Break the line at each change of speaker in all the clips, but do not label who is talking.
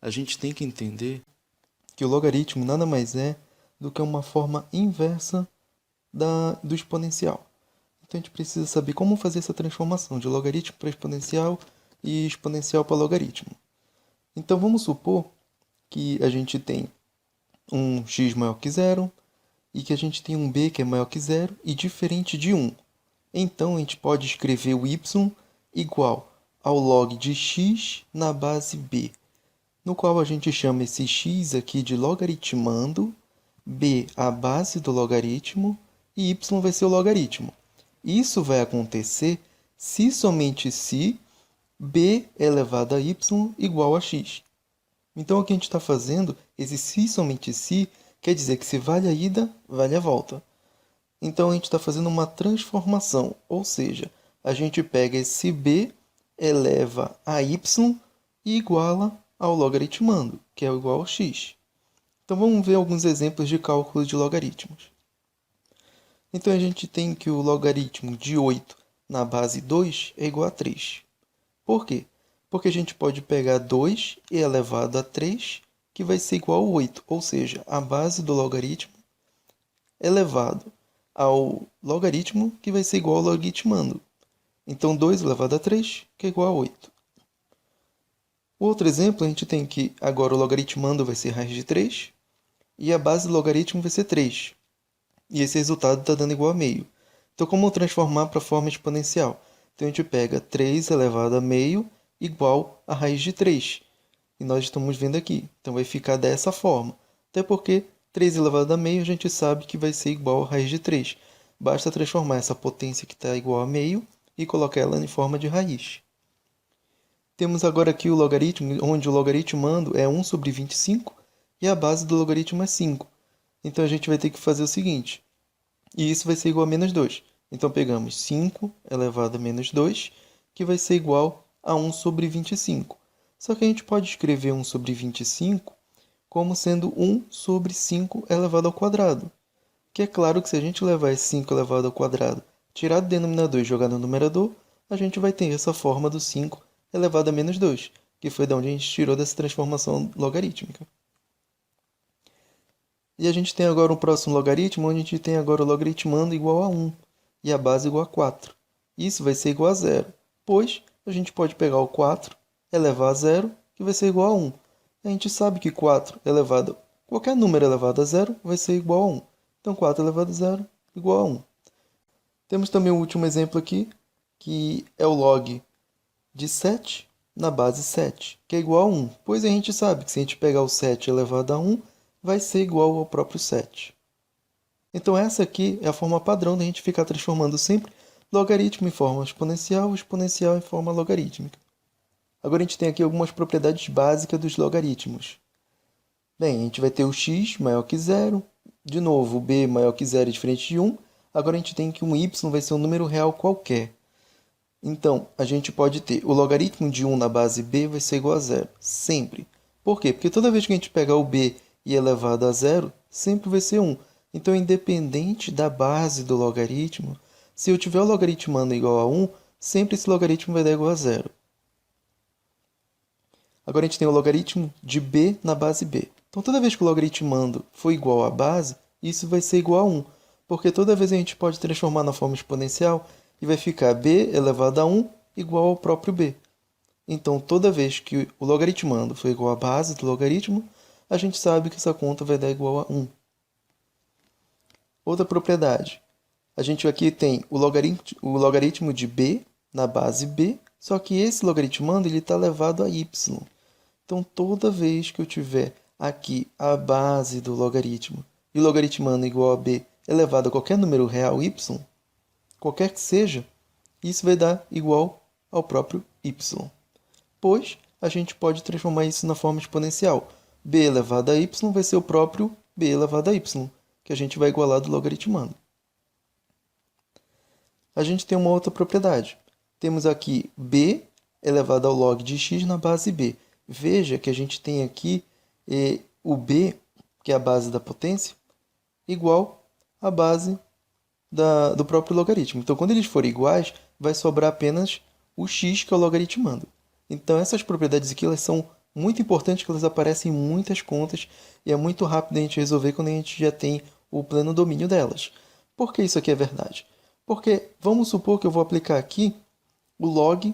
a gente tem que entender que o logaritmo nada mais é do que uma forma inversa do exponencial. Então a gente precisa saber como fazer essa transformação de logaritmo para exponencial e exponencial para logaritmo. Então vamos supor que a gente tem um x maior que zero e que a gente tem um b que é maior que zero e diferente de 1. Então a gente pode escrever o y igual ao log de x na base b, no qual a gente chama esse x aqui de logaritmando, b a base do logaritmo e y vai ser o logaritmo. Isso vai acontecer se somente se b elevado a y igual a x. Então, o que a gente está fazendo, esse se somente se, quer dizer que se vale a ida, vale a volta. Então, a gente está fazendo uma transformação, ou seja, a gente pega esse b, eleva a y e iguala ao logaritmando, que é igual a x. Então, vamos ver alguns exemplos de cálculo de logaritmos. Então, a gente tem que o logaritmo de 8 na base 2 é igual a 3. Por quê? Porque a gente pode pegar 2 e elevado a 3, que vai ser igual a 8, ou seja, a base do logaritmo elevado ao logaritmo, que vai ser igual ao logaritmando. Então, 2 elevado a 3, que é igual a 8. O outro exemplo, a gente tem que agora o logaritmando vai ser raiz de 3, e a base do logaritmo vai ser 3. E esse resultado está dando igual a meio. Então, como transformar para a forma exponencial? Então, a gente pega 3 elevado a meio igual a raiz de 3. E nós estamos vendo aqui. Então, vai ficar dessa forma. Até porque 3 elevado a meio a gente sabe que vai ser igual a raiz de 3. Basta transformar essa potência que está igual a meio e colocar ela em forma de raiz. Temos agora aqui o logaritmo, onde o logaritmando é 1 sobre 25 e a base do logaritmo é 5. Então, a gente vai ter que fazer o seguinte. E isso vai ser igual a menos 2. Então, pegamos 5 elevado a menos 2, que vai ser igual a 1 sobre 25. Só que a gente pode escrever 1 sobre 25 como sendo 1 sobre 5 elevado ao quadrado. Que é claro que se a gente levar esse 5 elevado ao quadrado, tirar do denominador e jogar no numerador, a gente vai ter essa forma do 5 elevado a menos 2, que foi de onde a gente tirou dessa transformação logarítmica. E a gente tem agora um próximo logaritmo, onde a gente tem agora o logaritmando igual a 1 e a base igual a 4. Isso vai ser igual a zero, pois a gente pode pegar o 4 elevar a zero, que vai ser igual a 1. A gente sabe que 4 elevado, qualquer número elevado a zero vai ser igual a 1. Então 4 elevado a zero igual a 1. Temos também o último exemplo aqui, que é o log de 7 na base 7, que é igual a 1. Pois a gente sabe que se a gente pegar o 7 elevado a 1, vai ser igual ao próprio 7. Então essa aqui é a forma padrão da gente ficar transformando sempre logaritmo em forma exponencial, exponencial em forma logarítmica. Agora a gente tem aqui algumas propriedades básicas dos logaritmos. Bem, a gente vai ter o x maior que zero, de novo o b maior que zero é diferente de 1, agora a gente tem que um y vai ser um número real qualquer. Então, a gente pode ter o logaritmo de 1 na base b vai ser igual a zero, sempre. Por quê? Porque toda vez que a gente pegar o b e elevado a zero, sempre vai ser 1. Então, independente da base do logaritmo, se eu tiver o logaritmando igual a 1, sempre esse logaritmo vai dar igual a zero. Agora a gente tem o logaritmo de b na base b. Então, toda vez que o logaritmando for igual à base, isso vai ser igual a 1, porque toda vez a gente pode transformar na forma exponencial e vai ficar b elevado a 1 igual ao próprio b. Então, toda vez que o logaritmando for igual à base do logaritmo, a gente sabe que essa conta vai dar igual a 1. Outra propriedade. A gente aqui tem o logaritmo de b na base b, só que esse logaritmando está elevado a y. Então, toda vez que eu tiver aqui a base do logaritmo e o logaritmando igual a b elevado a qualquer número real y, qualquer que seja, isso vai dar igual ao próprio y. Pois a gente pode transformar isso na forma exponencial. B elevado a y vai ser o próprio b elevado a y, que a gente vai igualar do logaritmando. A gente tem uma outra propriedade. Temos aqui b elevado ao log de x na base b. Veja que a gente tem aqui o b, que é a base da potência, igual à base do próprio logaritmo. Então, quando eles forem iguais, vai sobrar apenas o x, que é o logaritmando. Então, essas propriedades aqui elas são muito importante que elas aparecem em muitas contas e é muito rápido a gente resolver quando a gente já tem o pleno domínio delas. Por que isso aqui é verdade? Porque vamos supor que eu vou aplicar aqui o log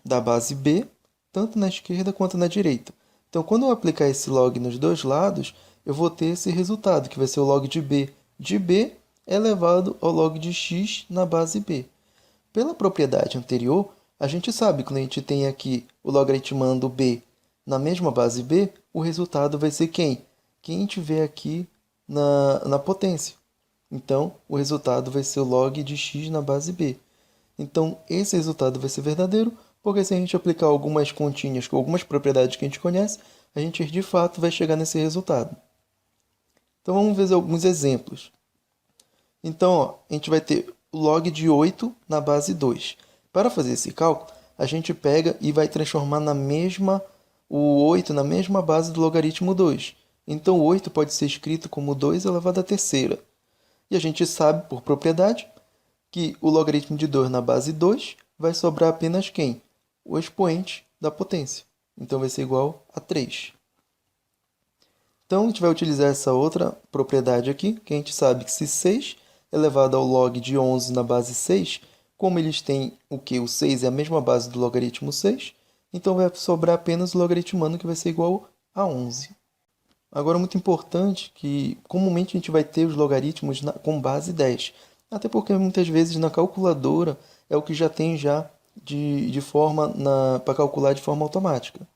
da base b, tanto na esquerda quanto na direita. Então, quando eu aplicar esse log nos dois lados, eu vou ter esse resultado, que vai ser o log de b elevado ao log de x na base b. Pela propriedade anterior, a gente sabe que quando a gente tem aqui o logaritmando b na mesma base b, o resultado vai ser quem? Quem tiver aqui na potência. Então, o resultado vai ser o log de x na base b. Então, esse resultado vai ser verdadeiro, porque se a gente aplicar algumas continhas com algumas propriedades que a gente conhece, a gente de fato vai chegar nesse resultado. Então, vamos ver alguns exemplos. Então, ó, a gente vai ter o log de 8 na base 2. Para fazer esse cálculo, a gente pega e vai transformar o 8 na mesma base do logaritmo 2. Então, o 8 pode ser escrito como 2 elevado à terceira. E a gente sabe, por propriedade, que o logaritmo de 2 na base 2 vai sobrar apenas quem? O expoente da potência. Então, vai ser igual a 3. Então, a gente vai utilizar essa outra propriedade aqui, que a gente sabe que se 6 elevado ao log de 11 na base 6, como eles têm o que? O 6 é a mesma base do logaritmo 6, então vai sobrar apenas o logaritmando, que vai ser igual a 11. Agora, muito importante que comumente a gente vai ter os logaritmos com base 10, até porque muitas vezes na calculadora é o que já tem já de forma para calcular de forma automática.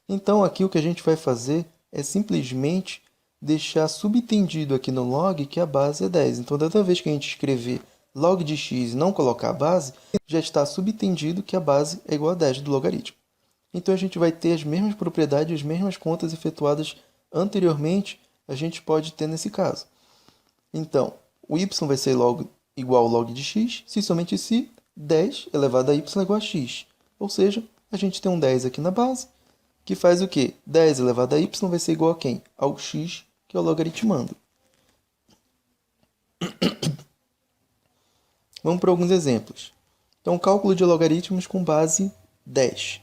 Então, aqui o que a gente vai fazer é simplesmente deixar subentendido aqui no log que a base é 10. Então, toda vez que a gente escrever log de x e não colocar a base, já está subentendido que a base é igual a 10 do logaritmo. Então, a gente vai ter as mesmas propriedades, as mesmas contas efetuadas anteriormente, a gente pode ter nesse caso. Então, o y vai ser igual ao log de x, se somente se 10 elevado a y é igual a x. Ou seja, a gente tem um 10 aqui na base, que faz o quê? 10 elevado a y vai ser igual a quem? Ao x, que é o logaritmando. Vamos para alguns exemplos. Então, cálculo de logaritmos com base 10.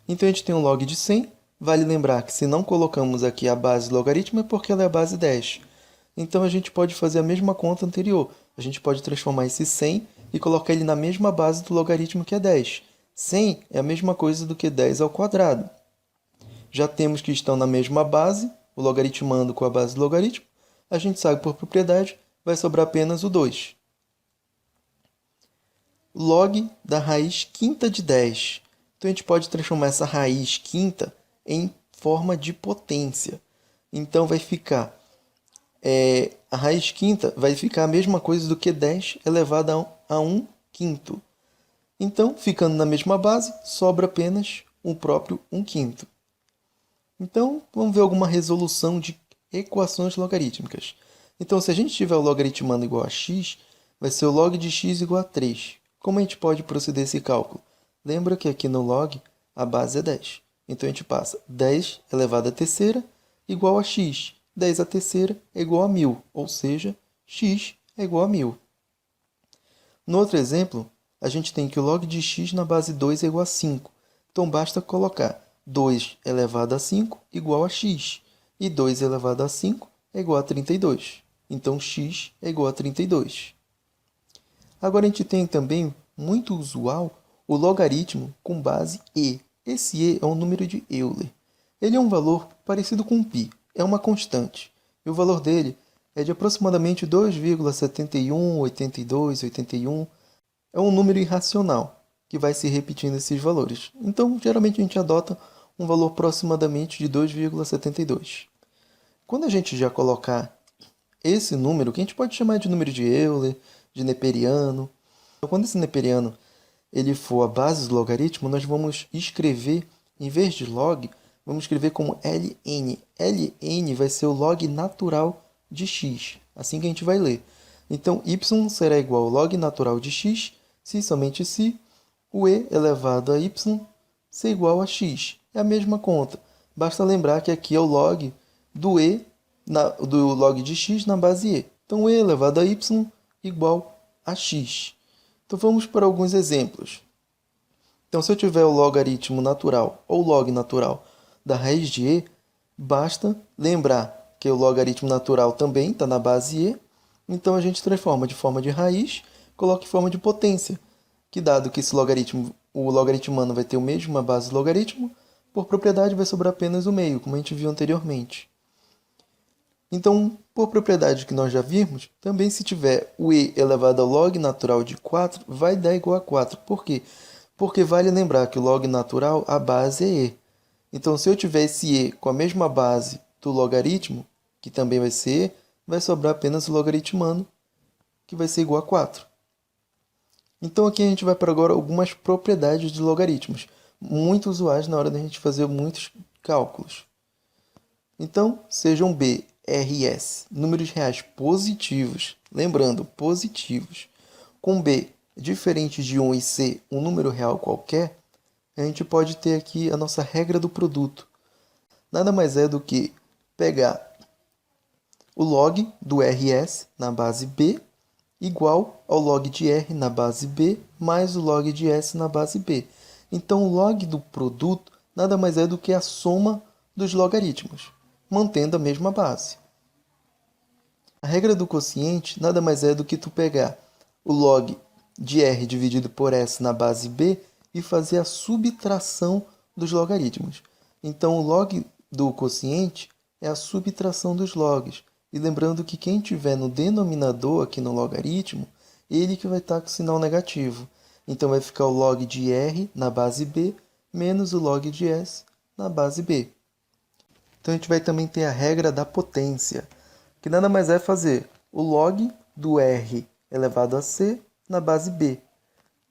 Então, a gente tem um log de 100. Vale lembrar que se não colocamos aqui a base do logaritmo é porque ela é a base 10. Então, a gente pode fazer a mesma conta anterior. A gente pode transformar esse 100 e colocar ele na mesma base do logaritmo, que é 10. 100 é a mesma coisa do que 10 ao quadrado. Já temos que estão na mesma base, o logaritmando com a base do logaritmo. A gente sabe por propriedade, vai sobrar apenas o 2. Log da raiz quinta de 10. Então, a gente pode transformar essa raiz quinta em forma de potência. Então, vai ficar... a raiz quinta vai ficar a mesma coisa do que 10 elevado a 1 quinto. Então, ficando na mesma base, sobra apenas o próprio 1 quinto. Então, vamos ver alguma resolução de equações logarítmicas. Então, se a gente tiver o logaritmando igual a x, vai ser o log de x igual a 3. Como a gente pode proceder esse cálculo? Lembra que aqui no log a base é 10. Então, a gente passa 10 elevado à terceira igual a x. 10 à terceira é igual a 1000, ou seja, x é igual a 1000. No outro exemplo, a gente tem que o log de x na base 2 é igual a 5. Então, basta colocar 2 elevado a 5 igual a x. E 2 elevado a 5 é igual a 32. Então, x é igual a 32. Agora, a gente tem também, muito usual, o logaritmo com base e. Esse e é um número de Euler. Ele é um valor parecido com π. É uma constante. E o valor dele é de aproximadamente 2,718281. É um número irracional, que vai se repetindo esses valores. Então, geralmente, a gente adota um valor aproximadamente de 2,72. Quando a gente já colocar esse número, que a gente pode chamar de número de Euler, de neperiano, então, quando esse neperiano ele for a base do logaritmo, nós vamos escrever, em vez de log, vamos escrever como ln. ln vai ser o log natural de x, assim que a gente vai ler. Então, y será igual ao log natural de x, se somente se o e elevado a y ser igual a x. É a mesma conta. Basta lembrar que aqui é o log do do log de x na base e. Então, e elevado a y igual a x. Então, vamos para alguns exemplos. Então, se eu tiver o logaritmo natural ou log natural da raiz de e, basta lembrar que o logaritmo natural também está na base e, então a gente transforma de forma de raiz, coloca em forma de potência, que dado que esse logaritmo, o logaritmano vai ter a mesma base do logaritmo, por propriedade vai sobrar apenas o meio, como a gente viu anteriormente. Então, por propriedade que nós já vimos, também se tiver o e elevado ao log natural de 4, vai dar igual a 4. Por quê? Porque vale lembrar que o log natural, a base é e. Então, se eu tiver esse e com a mesma base do logaritmo, que também vai ser e, vai sobrar apenas o logaritmano, que vai ser igual a 4. Então, aqui a gente vai para agora algumas propriedades de logaritmos, muito usuais na hora da gente fazer muitos cálculos. Então, sejam B, R e S números reais positivos, lembrando, positivos, com B diferentes de 1 e C um número real qualquer, a gente pode ter aqui a nossa regra do produto. Nada mais é do que pegar o log do RS na base B igual ao log de R na base B mais o log de S na base B. Então, o log do produto nada mais é do que a soma dos logaritmos, mantendo a mesma base. A regra do quociente nada mais é do que tu pegar o log de R dividido por S na base B e fazer a subtração dos logaritmos. Então, o log do quociente é a subtração dos logs. E lembrando que quem tiver no denominador aqui no logaritmo, ele que vai estar com o sinal negativo. Então, vai ficar o log de R na base B menos o log de S na base B. Então, a gente vai também ter a regra da potência, que nada mais é fazer o log do R elevado a C na base B.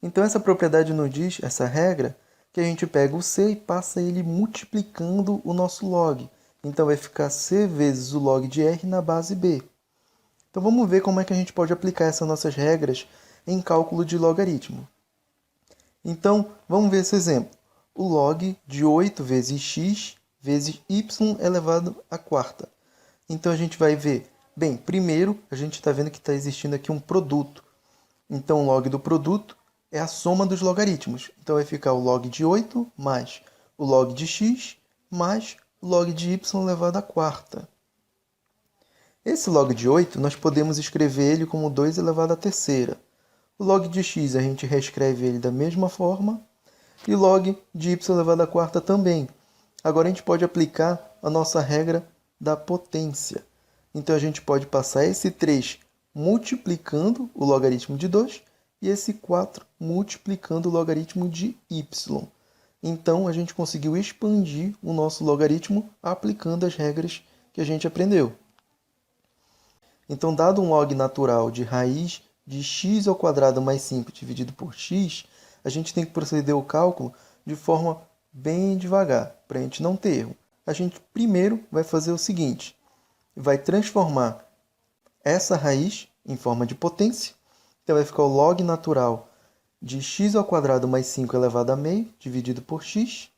Então, essa propriedade nos diz, essa regra, que a gente pega o C e passa ele multiplicando o nosso log. Então, vai ficar C vezes o log de R na base B. Então, vamos ver como é que a gente pode aplicar essas nossas regras em cálculo de logaritmo. Então, vamos ver esse exemplo. O log de 8 vezes x vezes y elevado à quarta. Então, a gente vai ver, bem, primeiro a gente está vendo que está existindo aqui um produto. Então, o log do produto é a soma dos logaritmos. Então, vai ficar o log de 8 mais o log de x mais o log de y elevado à quarta. Esse log de 8, nós podemos escrever ele como 2 elevado à terceira. O log de x a gente reescreve ele da mesma forma. E o log de y elevado à quarta também. Agora, a gente pode aplicar a nossa regra da potência. Então, a gente pode passar esse 3 multiplicando o logaritmo de 2 e esse 4 multiplicando o logaritmo de y. Então, a gente conseguiu expandir o nosso logaritmo aplicando as regras que a gente aprendeu. Então, dado um log natural de raiz de x ao quadrado mais 5 dividido por x, a gente tem que proceder ao cálculo de forma bem devagar, para a gente não ter erro. A gente primeiro vai fazer o seguinte, vai transformar essa raiz em forma de potência. Então, vai ficar o log natural de x ao quadrado mais 5 elevado a meio, dividido por x.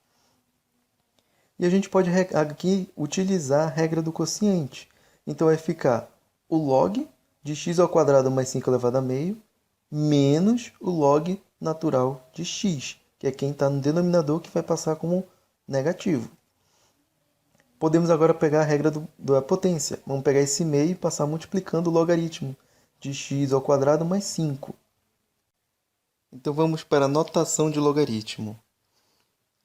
E a gente pode aqui utilizar a regra do quociente. Então, vai ficar o log de x ao quadrado mais 5 elevado a meio, menos o log natural de x, que é quem está no denominador que vai passar como negativo. Podemos agora pegar a regra da potência. Vamos pegar esse meio e passar multiplicando o logaritmo de x ao quadrado mais 5. Então vamos para a notação de logaritmo.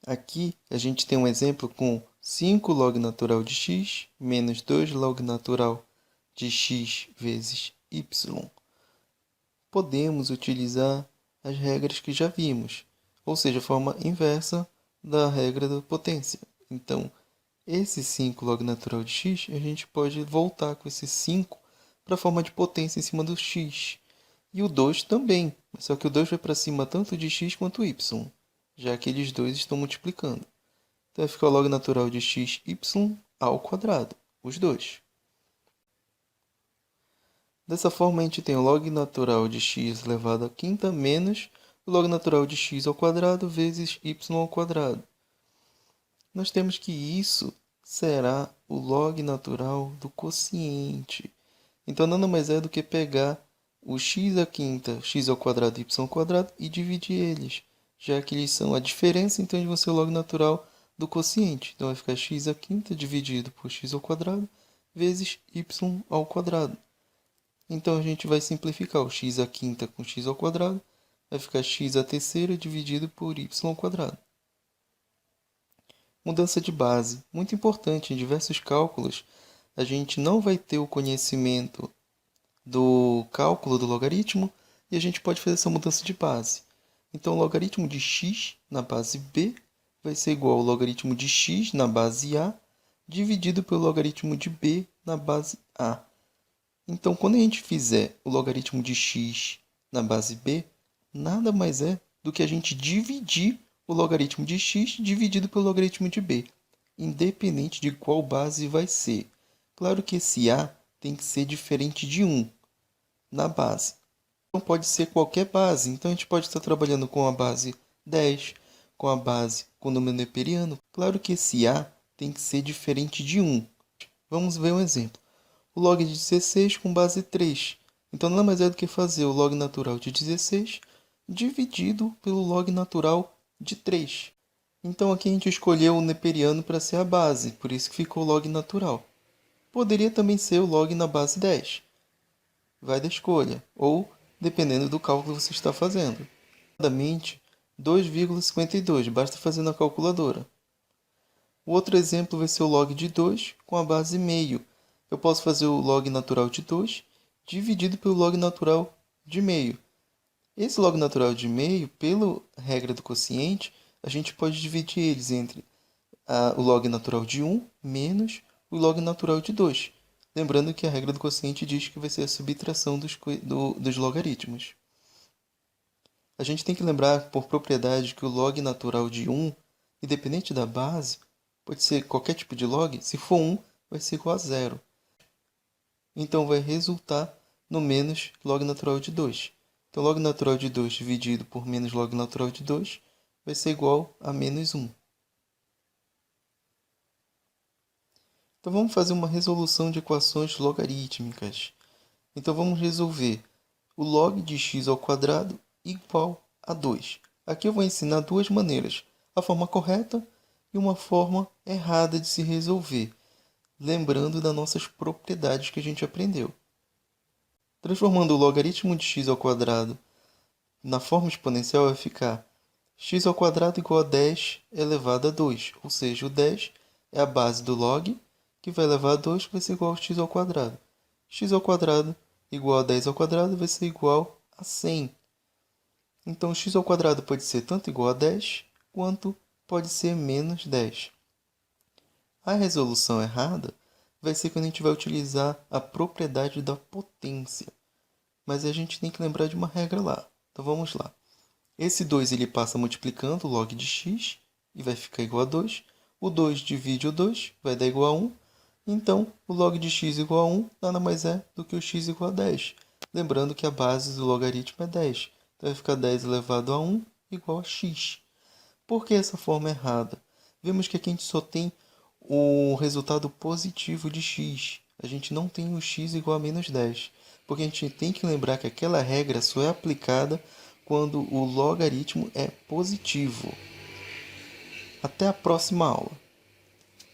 Aqui a gente tem um exemplo com 5 log natural de x menos 2 log natural de x vezes y. Podemos utilizar as regras que já vimos, ou seja, a forma inversa da regra da potência. Então, esse 5 log natural de x, a gente pode voltar com esse 5 para a forma de potência em cima do x. E o 2 também, só que o 2 vai para cima tanto de x quanto y, já que eles dois estão multiplicando. Então, vai ficar o log natural de x, y ao quadrado, os dois. Dessa forma, a gente tem o log natural de x elevado à quinta menos o log natural de x ao quadrado vezes y ao quadrado. Nós temos que isso será o log natural do quociente. Então, nada mais é do que pegar o x à quinta, x ao quadrado e y ao quadrado e dividir eles, já que eles são a diferença, então eles vão ser o log natural do quociente. Então vai ficar x à quinta dividido por x ao quadrado vezes y ao quadrado. Então a gente vai simplificar o x à quinta com x ao quadrado, vai ficar x à terceira dividido por y ao quadrado. Mudança de base, muito importante. Em diversos cálculos, a gente não vai ter o conhecimento do cálculo do logaritmo e a gente pode fazer essa mudança de base. Então, o logaritmo de x na base b vai ser igual ao logaritmo de x na base a dividido pelo logaritmo de b na base a. Então, quando a gente fizer o logaritmo de x na base b, nada mais é do que a gente dividir o logaritmo de x dividido pelo logaritmo de b, independente de qual base vai ser. Claro que esse a tem que ser diferente de 1 na base. Não pode ser qualquer base, então a gente pode estar trabalhando com a base 10, com a base com o número neperiano. Claro que esse a tem que ser diferente de 1. Vamos ver um exemplo. O log de 16 com base 3. Então, nada mais é do que fazer o log natural de 16 dividido pelo log natural de 3. Então, aqui a gente escolheu o neperiano para ser a base, por isso que ficou o log natural. Poderia também ser o log na base 10. Vai da escolha, ou dependendo do cálculo que você está fazendo. Exatamente 2,52, basta fazer na calculadora. O outro exemplo vai ser o log de 2 com a base meio. Eu posso fazer o log natural de 2 dividido pelo log natural de meio. Esse log natural de meio, pela regra do quociente, a gente pode dividir eles entre o log natural de 1 menos o log natural de 2. Lembrando que a regra do quociente diz que vai ser a subtração dos logaritmos. A gente tem que lembrar, por propriedade, que o log natural de 1, independente da base, pode ser qualquer tipo de log. Se for 1, vai ser igual a 0. Então, vai resultar no menos log natural de 2. Então, log natural de 2 dividido por menos log natural de 2 vai ser igual a menos 1. Então, vamos fazer uma resolução de equações logarítmicas. Então, vamos resolver o log de x ao quadrado igual a 2. Aqui eu vou ensinar duas maneiras, a forma correta e uma forma errada de se resolver, lembrando das nossas propriedades que a gente aprendeu. Transformando o logaritmo de x ao quadrado na forma exponencial vai ficar x ao quadrado igual a 10 elevado a 2, ou seja, o 10 é a base do log, que vai elevar a 2, que vai ser igual a x ao quadrado. X ao quadrado igual a 10 ao quadrado vai ser igual a 100. Então, x ao quadrado pode ser tanto igual a 10, quanto pode ser menos 10. A resolução errada vai ser quando a gente vai utilizar a propriedade da potência. Mas a gente tem que lembrar de uma regra lá. Então, vamos lá. Esse 2 ele passa multiplicando o log de x e vai ficar igual a 2. O 2 divide o 2, vai dar igual a 1. Então, o log de x igual a 1 nada mais é do que o x igual a 10. Lembrando que a base do logaritmo é 10. Então, vai ficar 10 elevado a 1 igual a x. Por que essa forma é errada? Vemos que aqui a gente só tem o resultado positivo de x. A gente não tem o x igual a menos 10. Porque a gente tem que lembrar que aquela regra só é aplicada quando o logaritmo é positivo. Até a próxima aula.